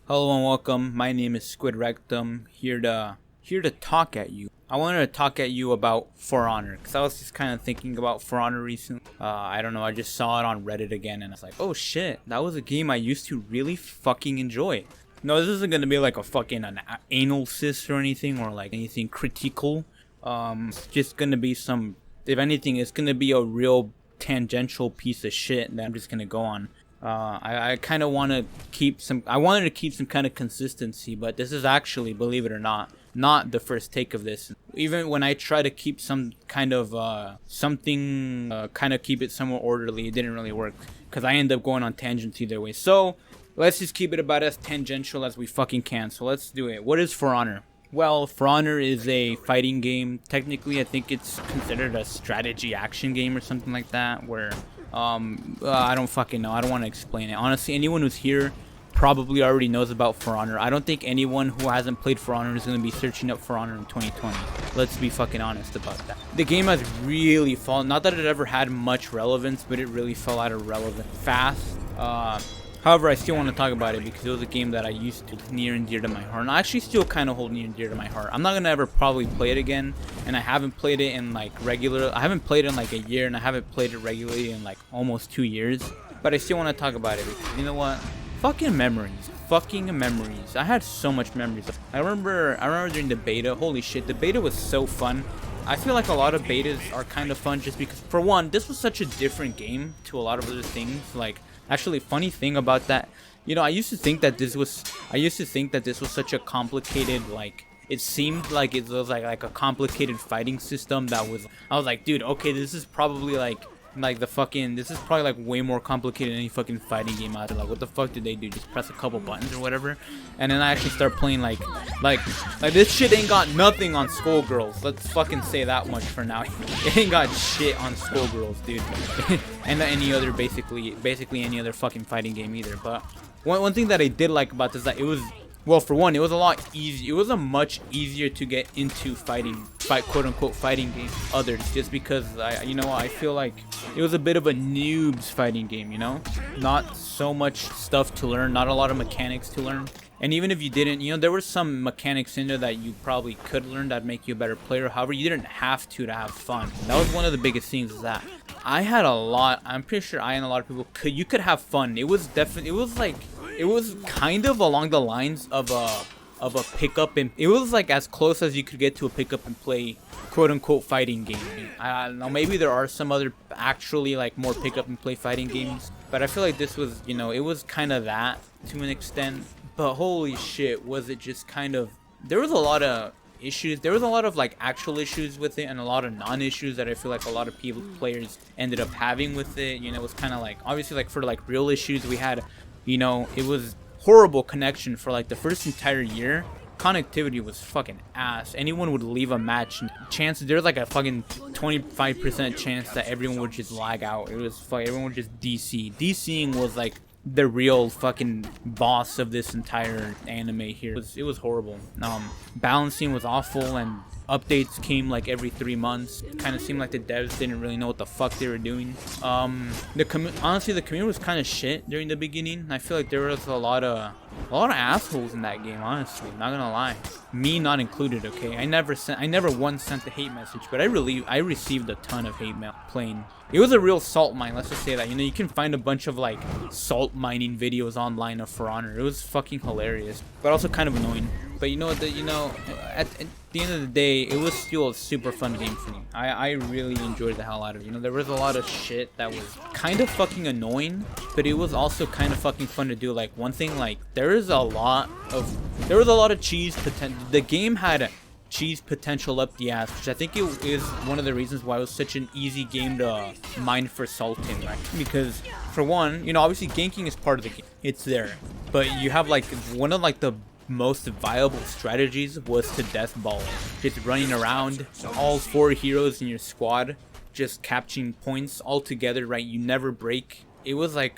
Hello and welcome. My name is Squid Rectum. Here to talk at you. I wanted to talk at you about For Honor because I was just kind of thinking about For Honor recently. I don't know. I just saw it on Reddit again and I was like, oh shit, that was a game I used to really fucking enjoy. No, this isn't gonna be like a fucking an anal cyst or anything or like anything critical. It's just gonna be some. If anything, it's gonna be a real tangential piece of shit that I'm just gonna go on. I kind of want to keep some. I wanted to keep some kind of consistency, but this is actually, believe it or not the first take of this. Even when I try to keep some kind of kind of keep it somewhat orderly, it didn't really work because I end up going on tangents either way. So let's just keep it about as tangential as we fucking can. So let's do it. What is For Honor? Well, For Honor is a fighting game. Technically, I think it's considered a strategy action game or something like that, where I don't fucking know. I don't want to explain it. Honestly, anyone who's here probably already knows about For Honor. I don't think anyone who hasn't played For Honor is going to be searching up For Honor in 2020. Let's be fucking honest about that. The game has really fallen. Not that it ever had much relevance, but it really fell out of relevance fast. However, I still want to talk about it because it was a game that I used to near and dear to my heart. And I actually still kind of hold near and dear to my heart. I'm not going to ever probably play it again. And I haven't played it in like I haven't played it in like a year. And I haven't played it regularly in like almost 2 years. But I still want to talk about it because you know what? Fucking memories. I had so much memories. I remember during the beta. Holy shit, the beta was so fun. I feel like a lot of betas are kind of fun just because, for one, this was such a different game to a lot of other things. Like, actually, funny thing about that, you know, I used to think that this was such a complicated, like, it seemed like it was like a complicated fighting system that was, I was like, dude, okay, this is probably this is probably like way more complicated than any fucking fighting game out there. Like, what the fuck did they do? Just press a couple buttons or whatever? And then I actually start playing like this shit ain't got nothing on Skullgirls. Let's fucking say that much for now. It ain't got shit on Skullgirls, dude. And any other basically any other fucking fighting game either. But one thing that I did like about this is that it was, well, for one, it was a lot easier. It was a much easier to get into quote unquote fighting game others, just because I feel like it was a bit of a noob's fighting game, you know, not so much stuff to learn, not a lot of mechanics to learn. And even if you didn't, you know, there were some mechanics in there that you probably could learn that make you a better player. However, you didn't have to have fun. That was one of the biggest things, is that I had a lot. I'm pretty sure I and a lot of people could have fun. It was definitely, it was kind of along the lines of a pickup, and it was like as close as you could get to a pick up and play quote unquote fighting game. I don't know, maybe there are some other actually like more pick up and play fighting games, but I feel like this was, you know, it was kind of that to an extent. But holy shit, was it just kind of, there was a lot of issues. There was a lot of like actual issues with it and a lot of non-issues that I feel like a lot of players ended up having with it. You know, it was kind of like, obviously, like for like real issues we had, you know, it was horrible connection for like the first entire year. Connectivity was fucking ass. Anyone would leave a match, there's like a fucking 25% chance that everyone would just lag out. It was everyone would just DCing was like the real fucking boss of this entire anime here. It was horrible. Balancing was awful, and updates came like every 3 months. It kind of seemed like the devs didn't really know what the fuck they were doing. Honestly, the community was kind of shit during the beginning. I feel like there was a lot of assholes in that game, honestly, not gonna lie, me not included. Okay, I never once sent a hate message, but I received a ton of hate mail playing. It was a real salt mine, let's just say that. You know, you can find a bunch of like salt mining videos online of For Honor. It was fucking hilarious, but also kind of annoying. But you know what, at the end of the day, it was still a super fun game for me. I really enjoyed the hell out of it. You know, there was a lot of shit that was kind of fucking annoying, but it was also kind of fucking fun to do. Like, one thing, like, there was a lot of cheese potential. The game had cheese potential up the ass, which I think it is one of the reasons why it was such an easy game to mine for salt in, right? Because for one, you know, obviously ganking is part of the game. It's there. But you have like one of like the most viable strategies was to death ball, just running around, all 4 heroes in your squad, just capturing points all together, right? You never break. It was a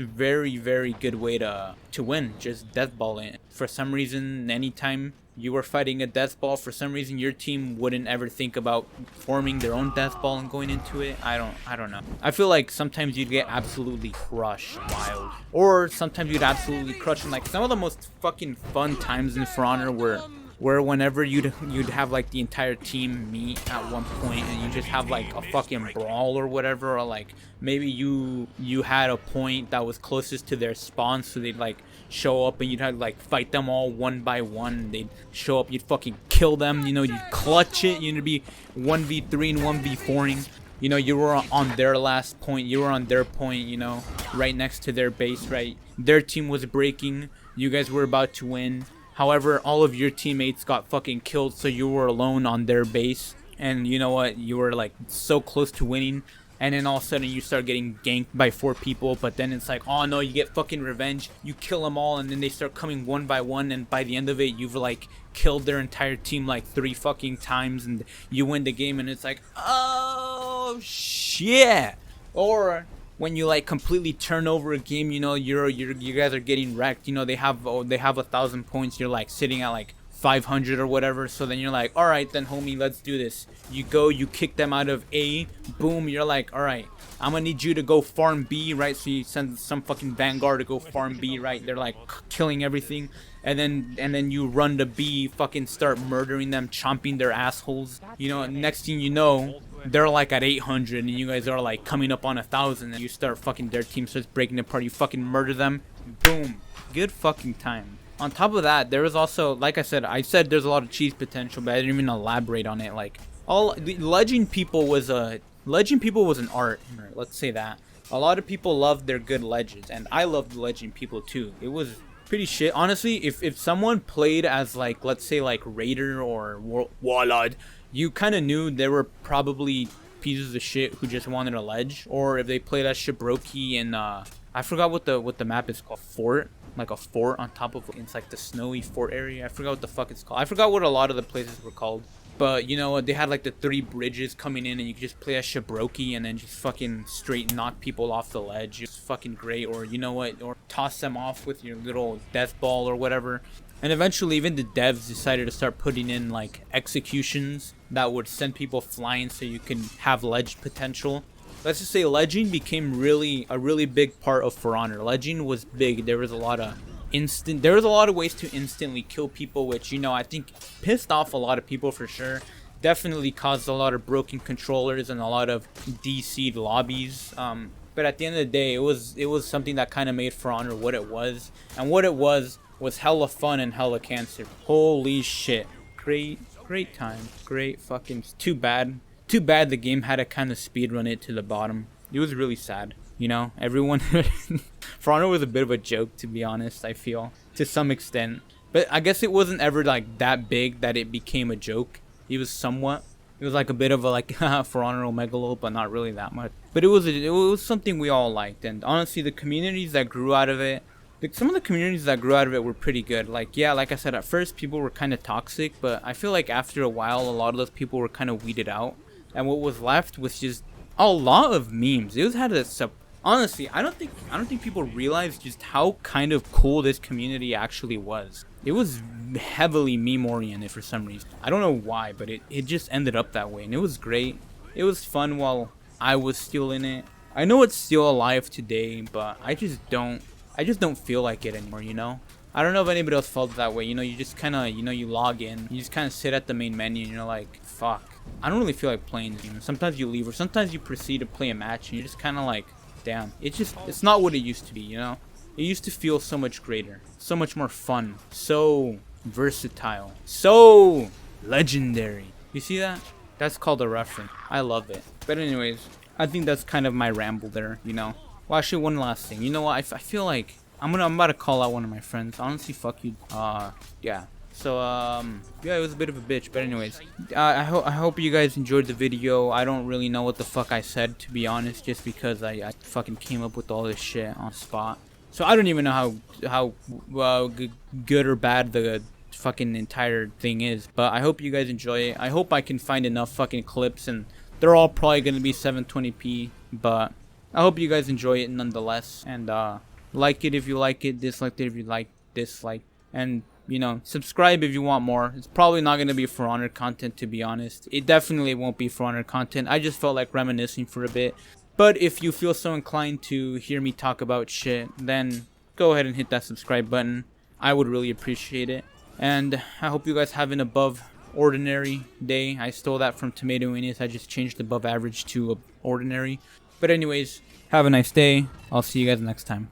very, very good way to win, just death balling. For some reason, anytime you were fighting a death ball, for some reason your team wouldn't ever think about forming their own death ball and going into it. I don't know. I feel like sometimes you'd get absolutely crushed wild, or sometimes you'd absolutely crush. And like some of the most fucking fun times in For Honor where whenever you'd have like the entire team meet at one point and you just have like a fucking brawl or whatever, or like maybe you had a point that was closest to their spawn, so they'd like show up and you'd have to like fight them all one by one. They'd show up, you'd fucking kill them, you know, you'd clutch it, you'd be 1v3 and 1v4ing. You know, you were on their last point, you were on their point, you know, right next to their base, right? Their team was breaking, you guys were about to win. However, all of your teammates got fucking killed, so you were alone on their base. And you know what? You were like so close to winning. And then all of a sudden you start getting ganked by 4 people. But then it's like, oh no, you get fucking revenge. You kill them all, and then they start coming one by one. And by the end of it, you've like killed their entire team like 3 fucking times. And you win the game, and it's like, oh shit. Or when you like completely turn over a game, you know, you guys are getting wrecked. You know, they have 1,000 points. You're like sitting at like 500 or whatever. So then you're like, all right, then homie, let's do this. You go, you kick them out of A. Boom. You're like, all right, I'm gonna need you to go farm B, right? So you send some fucking Vanguard to go farm B, right? They're like killing everything. And then you run to B, fucking start murdering them, chomping their assholes. You know, next thing you know, they're like at 800 and you guys are like coming up on 1,000, and you start fucking, their team starts breaking apart. You fucking murder them. Boom. Good fucking time. On top of that, there was also, like I said there's a lot of cheese potential, but I didn't even elaborate on it. Like, Legend People was an art. Let's say that. A lot of people loved their good legends, and I loved Legend People too. It was pretty shit. Honestly, if someone played as like, let's say like Raider or Warlord, you kind of knew they were probably pieces of shit who just wanted a ledge. Or if they played as Shibroki and I forgot what the map is called, fort, like a fort on top of, it's like the snowy fort area. I forgot what the fuck it's called. I forgot what a lot of the places were called. But you know, they had like the 3 bridges coming in, and you could just play as Shibroki and then just fucking straight knock people off the ledge. It's fucking great. Or you know what, or toss them off with your little death ball or whatever. And eventually even the devs decided to start putting in like executions that would send people flying so you can have ledge potential. Let's just say Legend became a really big part of For Honor. Legend was big. There was a lot of ways to instantly kill people, which, you know, I think pissed off a lot of people for sure. Definitely caused a lot of broken controllers and a lot of DC'd lobbies. But at the end of the day, it was something that kind of made For Honor what it was. And what it was hella fun and hella cancer. Holy shit. Great time. Great fucking, too bad the game had to kind of speedrun it to the bottom. It was really sad. You know, everyone For Honor was a bit of a joke, to be honest, I feel, to some extent. But I guess it wasn't ever like that big that it became a joke. It was like a bit of a like For Honor Omegalo, but not really that much. But it was something we all liked, and honestly the communities that grew out of it, some of the communities that grew out of it were pretty good. Like, yeah, like I said, at first people were kind of toxic, but I feel like after a while a lot of those people were kind of weeded out. And what was left was just a lot of memes. It was had a honestly, I don't think people realize just how kind of cool this community actually was. It was heavily meme oriented for some reason. I don't know why, but it just ended up that way, and it was great. It was fun while I was still in it. I know it's still alive today, but I just don't feel like it anymore, you know? I don't know if anybody else felt that way. You know, you just kind of, you know, you log in, you just kind of sit at the main menu and you're like, fuck, I don't really feel like playing this game. Sometimes you leave, or sometimes you proceed to play a match and you're just kind of like, damn, it's not what it used to be, you know? It used to feel so much greater, so much more fun, so versatile, so legendary. You see that? That's called a reference. I love it. But anyways, I think that's kind of my ramble there, you know? Well, actually, one last thing. You know what? I feel like I'm about to call out one of my friends. Honestly, fuck you. Yeah. So, yeah, it was a bit of a bitch. But anyways, I hope you guys enjoyed the video. I don't really know what the fuck I said, to be honest, just because I fucking came up with all this shit on the spot. So I don't even know how good or bad the fucking entire thing is. But I hope you guys enjoy it. I hope I can find enough fucking clips, and they're all probably gonna be 720p. But I hope you guys enjoy it nonetheless. And like it if you like it, dislike it if you dislike. And you know, subscribe if you want more. It's probably not going to be For Honor content, to be honest. It definitely won't be For Honor content. I just felt like reminiscing for a bit. But if you feel so inclined to hear me talk about shit, then go ahead and hit that subscribe button. I would really appreciate it. And I hope you guys have an above ordinary day. I stole that from Tomato Anus. I just changed above average to ordinary. But anyways, have a nice day. I'll see you guys next time.